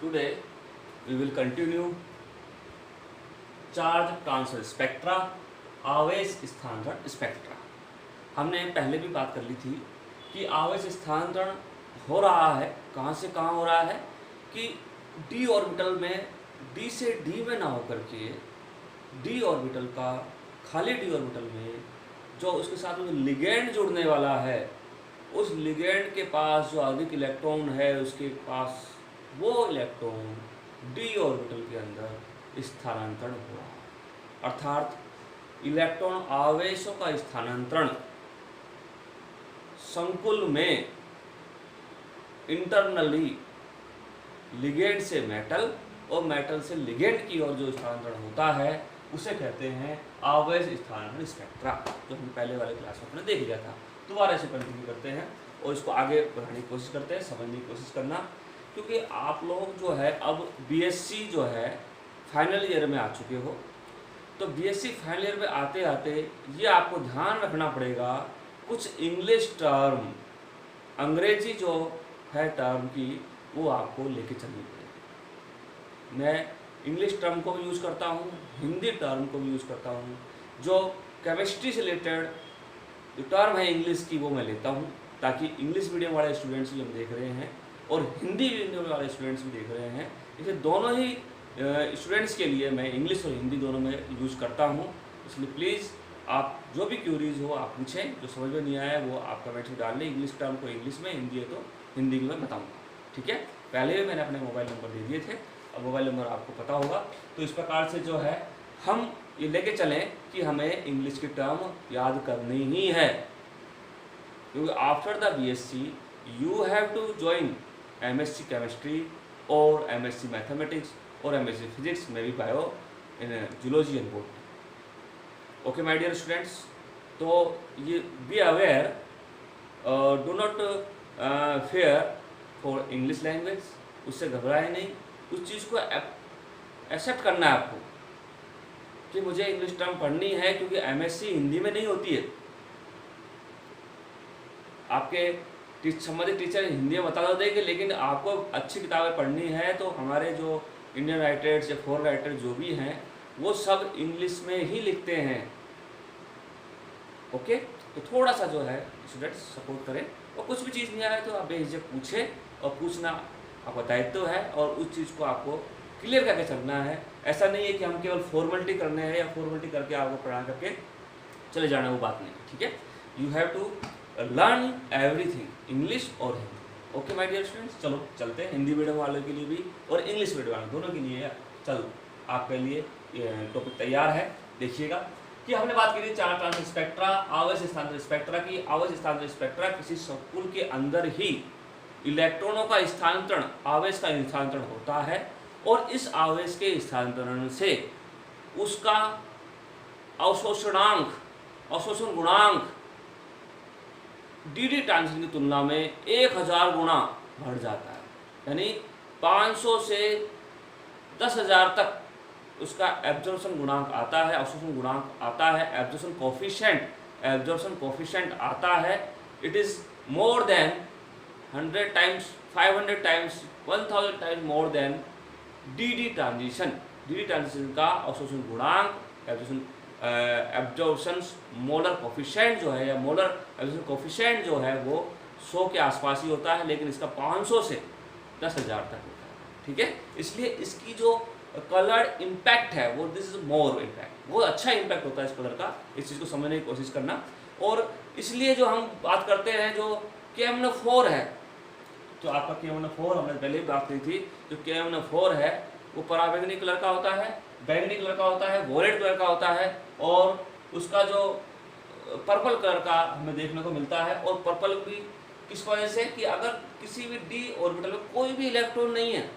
Today we will continue charge transfer spectra, आवेश स्थानांतरण spectra. हमने पहले भी बात कर ली थी कि आवेश स्थानांतरण हो रहा है, कहाँ से कहाँ हो रहा है कि डी ऑर्बिटल में, डी से डी में ना होकर के डी ऑर्बिटल का, खाली डी ऑर्बिटल में जो उसके साथ में लिगेंड जुड़ने वाला है, उस लिगेंड के पास जो अधिक इलेक्ट्रॉन है उसके पास वो इलेक्ट्रॉन डी ऑर्बिटल के अंदर स्थानांतरण हो रहा है। अर्थात इलेक्ट्रॉन आवेशों का स्थानांतरण संकुल में इंटरनली लिगेंड से मेटल और मेटल से लिगेंड की ओर जो स्थानांतरण होता है उसे कहते हैं आवेश स्थानांतरण स्पेक्ट्रा, जो हम पहले वाले क्लास में अपने देख लिया था। दोबारा इसे कंटिन्यू करते हैं और इसको आगे बढ़ाने की कोशिश करते हैं, समझने की कोशिश करना, क्योंकि आप लोग जो है अब बीएससी जो है फाइनल ईयर में आ चुके हो। तो बीएससी फाइनल ईयर में आते आते ये आपको ध्यान रखना पड़ेगा, कुछ इंग्लिश टर्म, अंग्रेजी जो है टर्म की, वो आपको लेके चलनी पड़ेगी। मैं इंग्लिश टर्म को भी यूज़ करता हूँ, हिंदी टर्म को भी यूज़ करता हूँ। जो केमिस्ट्री से रिलेटेड जो टर्म है इंग्लिश की वो मैं लेता हूँ, ताकि इंग्लिश मीडियम वाले स्टूडेंट्स भी हम देख रहे हैं और हिंदी मीडियम वाले स्टूडेंट्स भी देख रहे हैं, इसे दोनों ही स्टूडेंट्स के लिए मैं इंग्लिश और हिंदी दोनों में यूज़ करता हूँ। इसलिए प्लीज़ आप जो भी क्यूरीज हो आप पूछें, जो समझ में नहीं आया वो आप कमेंट्स में डाल लें। इंग्लिश टर्म को इंग्लिश में, हिंदी है तो हिंदी में बताऊँगा, ठीक है। पहले भी मैंने अपने मोबाइल नंबर दे दिए थे, अब मोबाइल नंबर आपको पता होगा। तो इस प्रकार से जो है हम ये लेके चलें कि हमें इंग्लिश की टर्म याद करनी ही है, क्योंकि after the BSc you have to join MSc chemistry और एमएससी मैथमेटिक्स और एमएससी फिजिक्स, में भी bio in zoology and botany. Okay my dear students, तो ये be aware, do not fear for English language, उससे घबराए नहीं, उस चीज़ को एक्सेप्ट करना है आपको कि मुझे इंग्लिश टर्म पढ़नी है, क्योंकि एमएससी हिंदी में नहीं होती है। आपके संबंधित टीचर हिंदी में बता देंगे, लेकिन आपको अच्छी किताबें पढ़नी है तो हमारे जो इंडियन राइटर्स या फॉरेन राइटर्स जो भी हैं वो सब इंग्लिश में ही लिखते हैं। ओके, तो थोड़ा सा जो है स्टूडेंट्स सपोर्ट करें, और कुछ भी चीज़ नहीं आए तो आप बेझिझक पूछें, और पूछना आपका दायित्व है और उस चीज़ को आपको क्लियर करके चलना है। ऐसा नहीं है कि हम केवल फॉर्मेलिटी करने हैं या फॉर्मेलिटी करके आपको पढ़ा करके चले जाना, वो बात नहीं, ठीक है। You have to learn everything, English और Hindi. Okay my dear students, चलो चलते हैं। हिंदी मीडियम वालों के लिए भी और इंग्लिश मीडियम वालों दोनों के लिए चलो आपके लिए टॉपिक तैयार है। देखिएगा कि हमने बात की थी चार ट्रांसफर स्पेक्ट्रा, आवेश स्थानांतरण स्पेक्ट्रा की। आवेश स्थानांतरण स्पेक्ट्रा किसी संकुल के अंदर ही इलेक्ट्रॉनों का स्थानांतरण, आवेश का स्थानांतरण होता है, और इस आवेश के स्थानांतरण से उसका अवशोषणांक, अवशोषण गुणांक डी ट्रांजिशन की तुलना में 1000 गुना बढ़ जाता है। यानी 500 से 10,000 तक उसका एब्जॉर्प्शन गुणांक आता है, अवशोषण गुणांक आता है, एब्जॉर्प्शन कोफिशिएंट आता है। It is more than 100 times, 500 times, 1000 times more than D transition. D transition का अवशोषण गुणांक, एब्जॉर्प्शन मोलर कोफिशिएंट जो है, या मोलर एब्जॉर्प्शन कोफिशिएंट जो है वो 100 के आसपास ही होता है, लेकिन इसका 500 से 10,000 तक होता है, ठीक है। इसलिए इसकी जो कलर इम्पैक्ट है वो दिस इज मोर इम्पैक्ट, बहुत अच्छा इम्पैक्ट होता है इस कलर का। इस चीज़ को समझने की कोशिश करना। और इसलिए जो हम बात करते हैं जो KMnO4 है, तो आपका KMnO4 हमने पहले ही बात की थी, जो KMnO4 है वो पराबैंगनी कलर का होता है, बैंगनी कलर का होता है, वोलेट कलर का होता है, और उसका जो पर्पल कलर का हमें देखने को मिलता है। और पर्पल भी किस वजह से कि अगर किसी भी डी ऑर्बिटल में कोई भी इलेक्ट्रॉन नहीं है,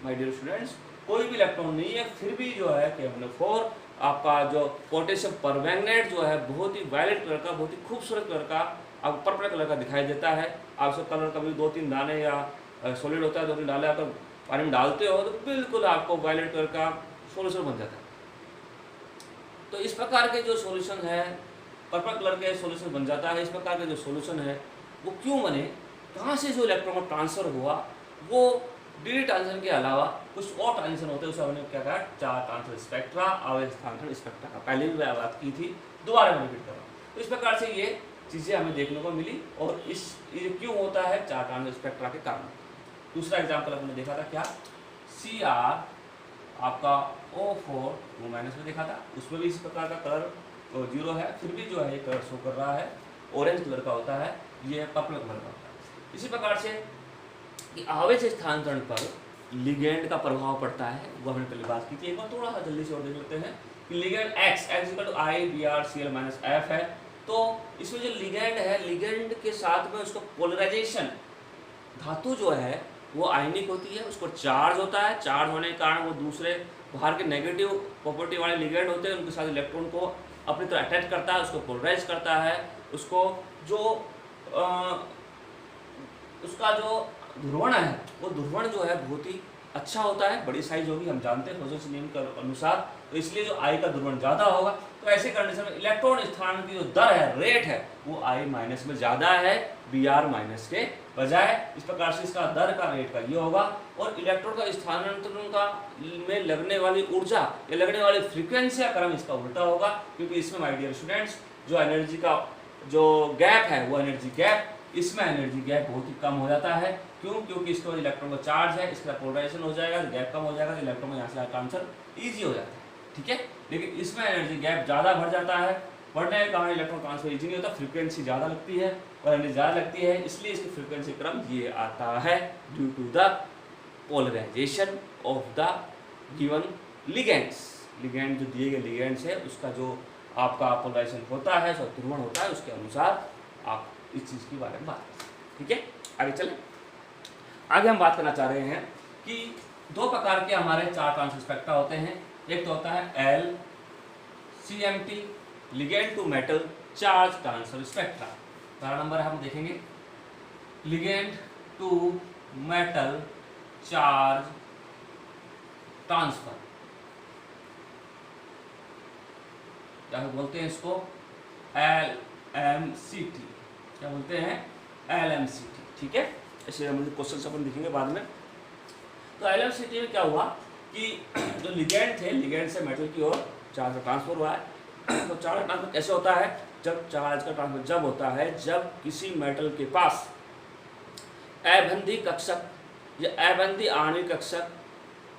माय डियर स्टूडेंट्स, कोई भी इलेक्ट्रॉन नहीं है, फिर भी जो है KMnO4 आपका जो पोटेशियम परमैंगनेट जो है बहुत ही वायलेट कलर का, बहुत ही खूबसूरत कलर का, आपको पर्पल कलर का दिखाई देता है। आप उसका कलर कभी 2-3 दाने या सॉलिड होता है 2-3 दाने अगर पानी में डालते हो तो बिल्कुल आपको वायलेट कलर का सॉल्यूशन बन जाता है। तो इस प्रकार के जो सॉल्यूशन है, पर्पल कलर के सॉल्यूशन बन जाता है। इस प्रकार के जो सॉल्यूशन है वो क्यों बने, कहाँ से जो इलेक्ट्रॉन ट्रांसफ़र हुआ, वो डी ट्रांजिशन के अलावा कुछ और ट्रांजिशन होते हैं, उसे हमने क्या कहा, चार्ज ट्रांसफर स्पेक्ट्रा, आवेश स्थानांतरण स्पेक्ट्रा का पहले भी बात की थी, दोबारा मैं रिपीट कर रहा हूँ। तो इस प्रकार से ये चीज़ें हमें देखने को मिली, और ये क्यों होता है, चार्ज ट्रांसफर स्पेक्ट्रा के कारण। दूसरा एग्जाम्पल हमने देखा था क्या, सी आर आपका O4 2- में देखा था, उसमें भी इस प्रकार का कलर 0 है, फिर भी जो है ये कलर शो कर रहा है, ऑरेंज कलर का होता है, ये पर्पल कलर का होता है। इसी प्रकार से आवेश स्थानांतरण पर लिगेंड का प्रभाव पड़ता है, वो हमने पहले बात की थी। एक बार थोड़ा सा जल्दी से और देख लेते हैं कि लिगेंड x I/BrCl - F है, तो इसमें जो लिगेंड है, लिगेंड के साथ में उसका पोलराइजेशन, धातु जो है वो आयनिक होती है, उसको चार्ज होता है, चार्ज होने के कारण वो दूसरे बाहर के नेगेटिव प्रॉपर्टी वाले लिगेंड होते हैं, उनके साथ इलेक्ट्रॉन को अपनी तरह अटैच करता है, उसको पोलराइज करता है, उसको जो उसका जो ध्रुवण है, वो ध्रुवण जो है बहुत ही अच्छा होता है, बड़ी साइज होगी, हम जानते हैं फोटोसिंथेसिस नियम के अनुसार, तो इसलिए जो I का ध्रुवण ज़्यादा होगा, तो ऐसे कंडीशन में इलेक्ट्रॉन स्थानांतरण की जो दर है, रेट है, वो I- में ज़्यादा है Br- के बजाय। इस प्रकार से इसका दर का रेट का ये होगा, और इलेक्ट्रॉन का स्थानांतरण का में लगने वाली ऊर्जा या लगने वाली फ्रीक्वेंसी का क्रम इसका उल्टा होगा, क्योंकि इसमें माय डियर स्टूडेंट्स जो एनर्जी का जो गैप है, वो एनर्जी गैप, इसमें एनर्जी गैप बहुत ही कम हो जाता है। क्यों? क्योंकि इसके बाद इलेक्ट्रॉन का चार्ज है, इसका पोलराइजेशन हो जाएगा, गैप कम हो जाएगा, तो इलेक्ट्रॉन को यहाँ से आकर आंसर ईजी हो जाता है, ठीक है। लेकिन इसमें एनर्जी गैप ज़्यादा बढ़ जाता है, बढ़ने के कारण इलेक्ट्रॉन ट्रांसफर ईजी नहीं होता, फ्रीक्वेंसी ज़्यादा लगती है और एनर्जी ज़्यादा लगती है, इसलिए इसकी फ्रीक्वेंसी क्रम ये आता है, due to the polarization of the given ligands. Ligand जो दिए गए लिगेंड्स है, उसका जो आपका पोलराइजेशन होता है, जो ध्रुवण होता है, उसके अनुसार आप इस चीज़ के बारे में बात करें, ठीक है। आगे चलें। आगे हम बात करना चाह रहे हैं कि दो प्रकार के हमारे चार ट्रांसफर स्पेक्ट्रा होते हैं। एक तो होता है LCMT, ligand to metal charge transfer spectra. पहला नंबर हम देखेंगे ligand to metal charge transfer, क्या बोलते हैं इसको, LMCT, क्या बोलते हैं, LMCT, ठीक है। ऐसे हम क्वेश्चन अपन लिखेंगे बाद में। तो LMCT में क्या हुआ कि जो लिगेंड थे, लिगेंड से मेटल की ओर चार्ज का ट्रांसफर हुआ है। तो चार्ज ट्रांसफर कैसे होता है, जब चार्ज का ट्रांसफर जब होता है जब किसी मेटल के पास अबंधी कक्षक या अबंधी आणविक कक्षक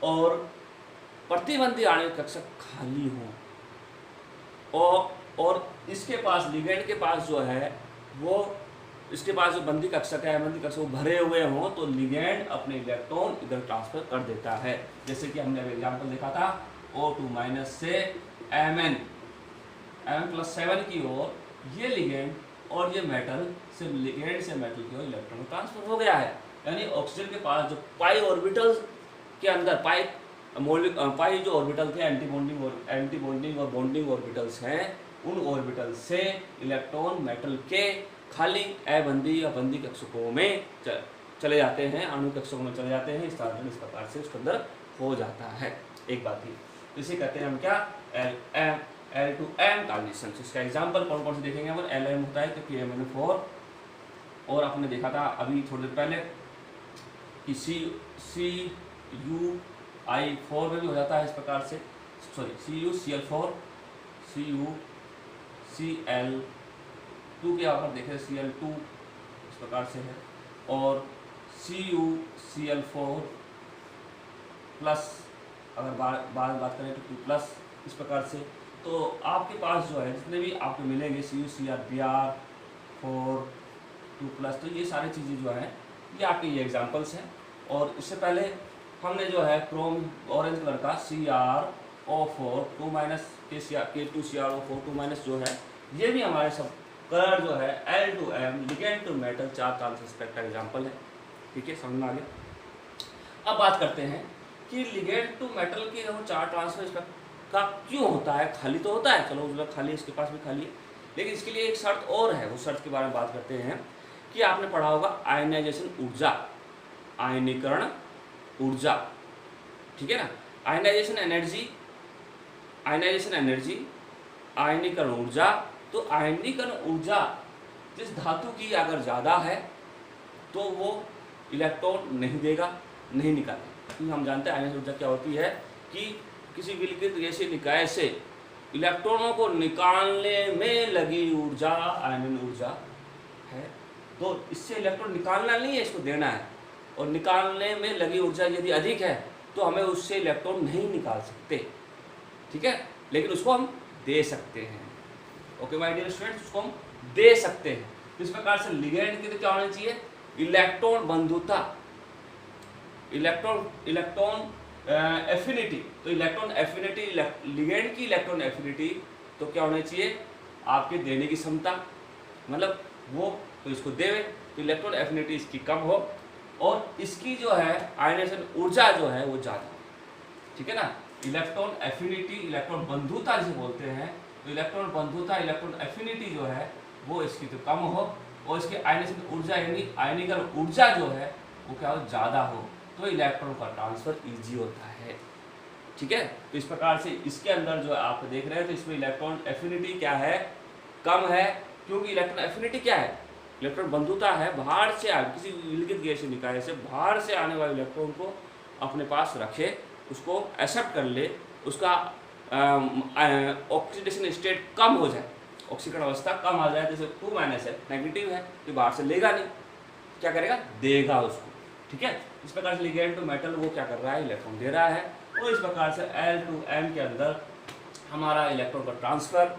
और प्रतिबंधी आणविक कक्षक खाली हो, और इसके पास लिगेंड के पास जो है वो, इसके पास जो बंधी कक्षक है, अबंधी कक्षक वो भरे हुए हों, तो लिगेंड अपने इलेक्ट्रॉन इधर ट्रांसफर कर देता है। जैसे कि हमने एग्जांपल देखा था O2- से Mn+7 की ओर, ये लिगेंड और ये मेटल से लिगेंड से मेटल की ओर इलेक्ट्रॉन ट्रांसफर हो गया है। यानी ऑक्सीजन के पास जो पाई ऑर्बिटल के अंदर पाई जो ऑर्बिटल थे, एंटी बॉन्डिंग और बॉन्डिंग ऑर्बिटल्स हैं, उन ऑर्बिटल से इलेक्ट्रॉन मेटल के खाली अबंधी या बंधी कक्षकों में चले जाते हैं, आणविक कक्षकों में चले जाते हैं, स्थानांतरण इस प्रकार से उसके अंदर हो जाता है। एक बात ही तो इसे कहते हैं हम क्या, L2M ट्रांजिशन। इसका एग्जांपल कौन कौन से देखेंगे अपन, LM होता है तो KMnO4, और आपने देखा था अभी थोड़ी देर पहले कि CuI4 में भी हो जाता है इस प्रकार से, सॉरी CuCl4, CuCl2 के यहाँ पर देखें Cl2 इस प्रकार से है, और CuCl4 प्लस, अगर बात करें तो 2 प्लस इस प्रकार से। तो आपके पास जो है जितने भी आपको मिलेंगे CuCr4 2 प्लस, तो ये सारी चीज़ें जो हैं ये आपके ये एग्जांपल्स हैं। और इससे पहले हमने जो है क्रोम ऑरेंज कलर का CrO4 2- K2CrO4 2- जो है, ये भी हमारे सब कलर जो है L2M ligand to metal charge transfer spectra example है, ठीक है, समझ में आ गया। अब बात करते हैं कि लिगेंड टू मेटल की जो चार्ज ट्रांसफर स्पेक्ट्रा का क्यों होता है, खाली तो होता है, चलो उसमें खाली, इसके पास भी खाली है, लेकिन इसके लिए एक शर्त और है, उस शर्त के बारे में बात करते हैं कि आपने पढ़ा होगा आयनाइजेशन ऊर्जा, आयनीकरण ऊर्जा, ठीक है ना, आयनाइजेशन एनर्जी, आयनीकरण ऊर्जा। तो आयनीकरण ऊर्जा जिस धातु की अगर ज़्यादा है तो वो इलेक्ट्रॉन नहीं देगा, नहीं निकालें, क्योंकि हम जानते हैं आयनिक ऊर्जा क्या होती है कि किसी विलगित गैसीय निकाय से इलेक्ट्रॉनों को निकालने में लगी ऊर्जा आयनिक ऊर्जा है। तो इससे इलेक्ट्रॉन निकालना नहीं है, इसको देना है, और निकालने में लगी ऊर्जा यदि अधिक है तो हमें उससे इलेक्ट्रॉन नहीं निकाल सकते, ठीक है, लेकिन उसको हम दे सकते हैं। ओके माय डियर स्टूडेंट्स, उसको हम दे सकते हैं। इस प्रकार से लिगेंड की तो क्या होनी चाहिए, इलेक्ट्रॉन बंधुता, इलेक्ट्रॉन एफिनिटी। तो इलेक्ट्रॉन एफिनिटी, लिगेंड की इलेक्ट्रॉन एफिनिटी तो क्या होनी चाहिए, आपके देने की क्षमता, मतलब वो तो इसको देवे तो इलेक्ट्रॉन एफिनिटी इसकी कम हो और इसकी जो है आयनाइजेशन ऊर्जा जो है वो ज़्यादा, ठीक है ना। इलेक्ट्रॉन एफिनिटी, इलेक्ट्रॉन बंधुता जिसे बोलते हैं, तो इलेक्ट्रॉन बंधुता, इलेक्ट्रॉन एफिनिटी जो है वो इसकी तो कम हो और इसकी आयनाइजेशन ऊर्जा यानी आयनीकरण ऊर्जा जो है वो क्या हो, ज़्यादा हो, तो इलेक्ट्रॉन का ट्रांसफर ईजी होता है, ठीक है। तो इस प्रकार से इसके अंदर जो आप देख रहे हैं तो इसमें इलेक्ट्रॉन एफिनिटी क्या है, कम है, क्योंकि इलेक्ट्रॉन एफिनिटी क्या है, इलेक्ट्रॉन बंधुता है, बाहर से किसी विलगित गैसीय निकाय से बाहर से आने वाले इलेक्ट्रॉन को अपने पास रखे, उसको एक्सेप्ट कर ले, उसका ऑक्सीडेशन स्टेट कम हो जाए, ऑक्सीकरण अवस्था कम आ जाए, जैसे 2- है, नेगेटिव है, तो बाहर से लेगा नहीं, क्या करेगा, देगा उसको, ठीक है। इस प्रकार से लिगेंड टू मेटल वो क्या कर रहा है, इलेक्ट्रॉन दे रहा है, और इस प्रकार से L2M के अंदर हमारा इलेक्ट्रॉन का ट्रांसफर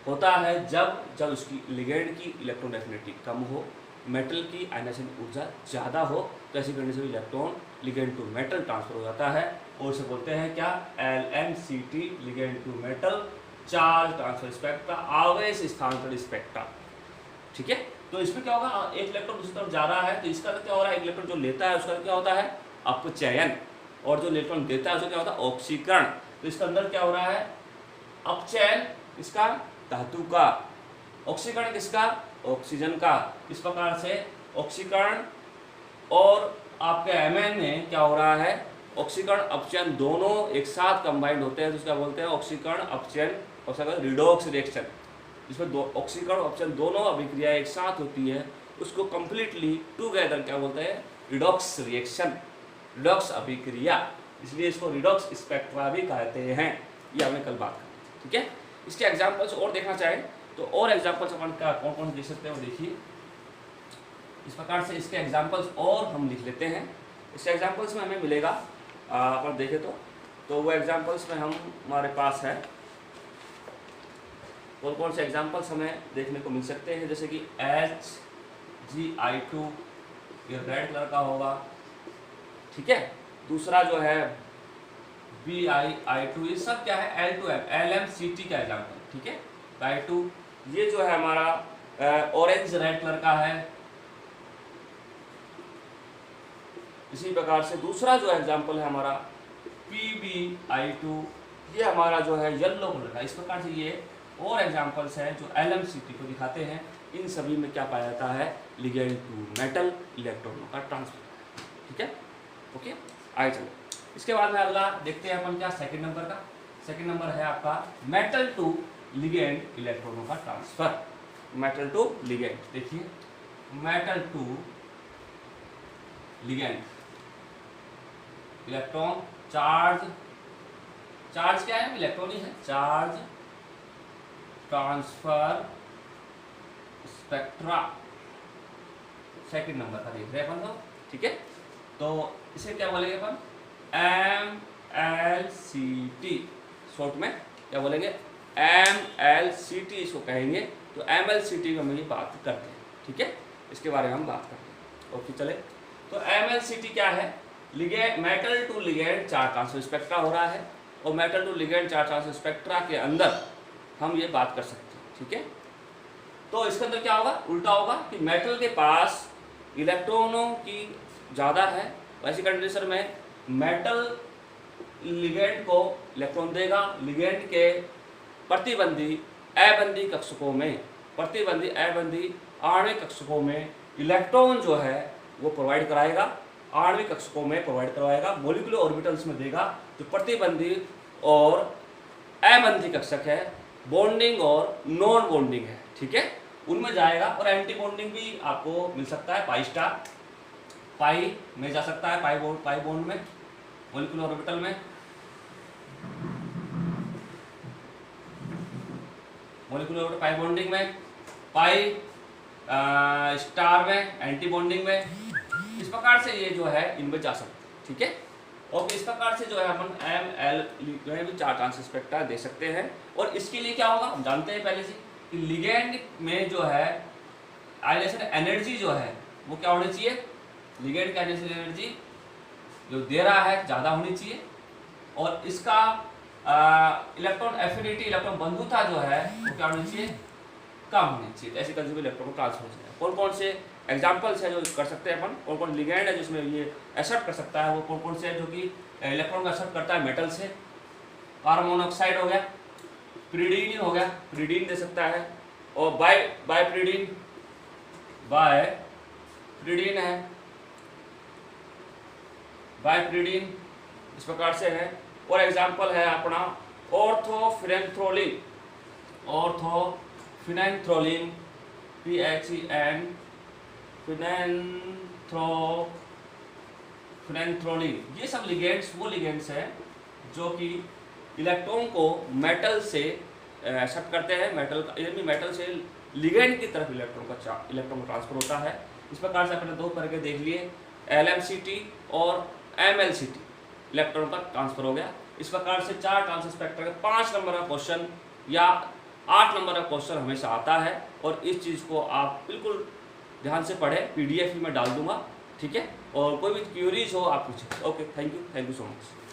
होता है जब उसकी लिगेंड की इलेक्ट्रॉन एफिनिटी कम हो, मेटल की आयनाइजेशन ऊर्जा ज़्यादा हो, तो ऐसी कंडीशन में electron ligand to metal transfer हो जाता है, और इसे बोलते हैं क्या, LMCT, ligand to metal charge transfer spectra, आवेश स्थानांतरण स्पेक्ट्रा, ठीक है। तो इसमें क्या होगा, एक इलेक्ट्रॉन दूसरी तरफ जा रहा है तो इसका क्या हो रहा है, एक इलेक्ट्रॉन जो लेता है उसका क्या होता है अपचयन, और जो इलेक्ट्रॉन देता है उसका क्या होता है ऑक्सीकरण। तो इसके अंदर क्या हो रहा है, अपचयन इसका धातु का, ऑक्सीकरण किसका, ऑक्सीजन का। इस प्रकार से ऑक्सीकरण और आपके Mn में क्या हो रहा है, ऑक्सीकरण अपचयन दोनों एक साथ कंबाइंड होते हैं, तो उसका बोलते हैं ऑक्सीकरण अपचयन और रिडॉक्स रिएक्शन, जिसमें दो ऑक्सीकरण अपचयन दोनों अभिक्रिया एक साथ होती है, उसको कंप्लीटली टुगेदर क्या बोलते हैं, रिडॉक्स रिएक्शन, रिडॉक्स अभिक्रिया, इसलिए इसको रिडॉक्स स्पेक्ट्रा भी कहते हैं। ये हमने कल बात की, ठीक है। इसके एग्जाम्पल्स और देखना चाहें तो और एग्जाम्पल्स अपन का कौन कौन देख सकते हैं वो देखिए। इस प्रकार से इसके एग्जाम्पल्स और हम लिख लेते हैं। इसके एग्जाम्पल्स में हमें मिलेगा, अपन देखें तो वो एग्जाम्पल्स में हमारे पास है कौन कौन से एग्जाम्पल्स हमें देखने को मिल सकते हैं, जैसे कि HgI2, ये रेड कलर का होगा, ठीक है। दूसरा जो है BiI2, ये सब क्या है, L2M, LMCT का एग्जाम्पल, ठीक है। I2 ये जो है हमारा ऑरेंज रेड कलर का है। इसी प्रकार से दूसरा जो एग्जाम्पल है हमारा PbI2, ये हमारा जो है येलो कलर का। इस प्रकार से ये और एग्जाम्पल्स हैं जो LMCT को दिखाते हैं। इन सभी में क्या पाया जाता है, लिगेंड टू मेटल इलेक्ट्रॉनों का ट्रांसफर, ठीक है। ओके, आगे चलो। इसके बाद में अगला देखते हैं अपन क्या, सेकंड नंबर का। सेकंड नंबर है आपका मेटल टू लिगेंड इलेक्ट्रॉनों का ट्रांसफर। मेटल टू लिगेंड, देखिए metal to ligand, electron charge क्या है, इलेक्ट्रॉन ही है, charge transfer spectra, second number का देख रहे हैं अपन लोग, ठीक है। तो इसे क्या बोलेंगे अपन, MLCT, शॉर्ट में क्या बोलेंगे, MLCT इसको कहेंगे। तो MLCT में हम ये बात करते हैं, ठीक है, इसके बारे में हम बात करते हैं। ओके चले, तो MLCT क्या है, metal to ligand charge transfer spectra हो रहा है, और metal to ligand charge transfer spectra के अंदर हम ये बात कर सकते हैं, ठीक है। तो इसके अंदर क्या होगा, उल्टा होगा कि मेटल के पास इलेक्ट्रॉनों की ज़्यादा है, वैसी कंडीशन में मेटल लिगेंड को इलेक्ट्रॉन देगा, लिगेंड के प्रतिबंधी अबंधी कक्षकों में, प्रतिबंधी अबंधी आणविक कक्षकों में इलेक्ट्रॉन जो है वो प्रोवाइड कराएगा, आणविक कक्षकों में प्रोवाइड करवाएगा, मॉलिक्यूलर ऑर्बिटल्स में देगा। जो प्रतिबंधी और अबंधी कक्षक है, बॉन्डिंग और नॉन बॉन्डिंग है, ठीक है, उनमें जाएगा। और एंटी बॉन्डिंग भी आपको मिल सकता है, पाई स्टार, पाई में जा सकता है, पाई बॉन्ड में, मॉलिक्यूलर ऑर्बिटल में, मॉलिक्यूलर ऑर्बिटल पाई बॉन्डिंग में, पाई स्टार में, एंटी बॉन्डिंग में। इस प्रकार से ये जो है इनमें जा सकते हैं, ठीक है। और इस प्रकार से जो है अपन ML में भी 4 ट्रांस स्पेक्ट्रा दे सकते हैं। और इसके लिए क्या होगा हम जानते हैं पहले से कि लिगेंड में जो है आयनेशन एनर्जी जो है वो क्या होनी चाहिए, लिगेंड का आयनेशन एनर्जी जो दे रहा है ज़्यादा होनी चाहिए, और इसका इलेक्ट्रॉन एफिनिटी, इलेक्ट्रॉन बंधुता जो है वो क्या होनी चाहिए, कम होनी चाहिए। तो ऐसे कंज्यूमर इलेक्ट्रॉन को ट्रांसफर हो जाए। कौन कौन से एग्जाम्पल्स है जो कर सकते हैं अपन, कौन कौन लिगेंड है जिसमें ये एक्सेप्ट कर सकता है, वो कौन कौन से है जो कि इलेक्ट्रॉन को एक्सेप्ट करता है मेटल से। कार्बन मोनोऑक्साइड हो गया, प्रीडीन हो गया, प्रीडीन दे सकता है, और बायप्रीडीन है, बायप्रीडीन इस प्रकार से है। और एग्जाम्पल है अपना ऑर्थोफिनेंथ्रोलिन, ऑर्थोफिनेंथ्रोलिन, PHEN, फिनेंथ्रोलिन। ये सब लिगेंड्स वो लिगेंड्स हैं जो कि इलेक्ट्रॉन को मेटल से एक्सेप्ट करते हैं, मेटल से लिगेंड की तरफ इलेक्ट्रॉन को ट्रांसफर होता है। इस प्रकार से अपने 2 करके देख लिए, LMCT और MLCT, इलेक्ट्रॉन का ट्रांसफर हो गया। इस प्रकार से 4 ट्रांस स्पेक्ट्रा के 5 नंबर का क्वेश्चन या 8 नंबर का क्वेश्चन हमेशा आता है। और इस चीज़ को आप बिल्कुल ध्यान से पढ़ें, PDF में डाल दूंगा, ठीक है। और कोई भी क्यूरीज हो आप पूछें। Okay, thank you so much.